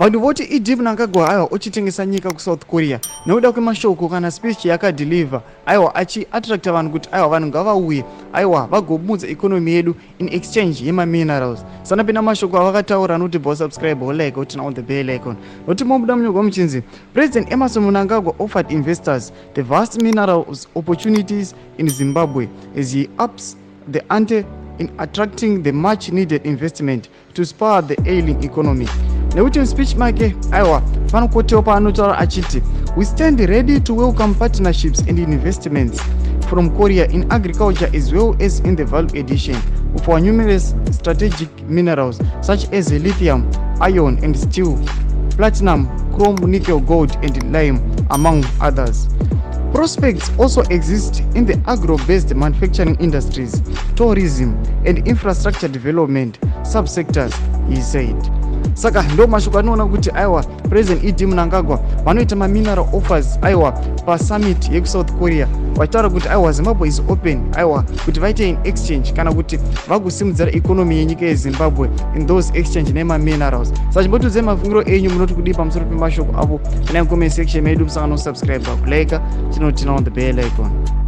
vanhu voti idi Mnangagwa aiwa uchitengesa nyika kuSouth Korea nekuda kwemashoko kana speech yakadeliver aiwa achiattracta vanhu kuti aiwa vanhu ngavauye aiwa vagomudza ikonomi yedu in exchange yemaminerals. Sana pina mashoko avakataura anoti bo subscribe or like utina on the bell icon. Noti mobuda munyogwa muchinzi President Mnangagwa offered investors the vast minerals opportunities in Zimbabwe as he ups the ante in attracting the much needed investment to spur the ailing economy. Nekuti speech make aiwa panokotewa paanotaura achiti we stand ready to welcome partnerships and investments from Korea in agriculture as well as in the value addition of our numerous strategic minerals such as lithium, iron and steel, platinum, chrome, nickel, gold and lime among others. Prospects also exist in the agro-based manufacturing industries, tourism and infrastructure development subsectors, he said. Saka ndo mashoko anoona kuti aiwa President idi Mnangagwa vanoita mineral offers aiwa pasummit yekuSouth Korea vachitaura kuti aiwa Zimbabwe is open aiwa kuti vaite in exchange kana kuti vakusimudzira economy yenyika yeZimbabwe in those exchange nemaminerals. Saka chimbotudze mafungiro enyu munoti kudii pamusoro pemashoko avo kana comment section medu musangano subscribe kulike tinoti on the bell icon.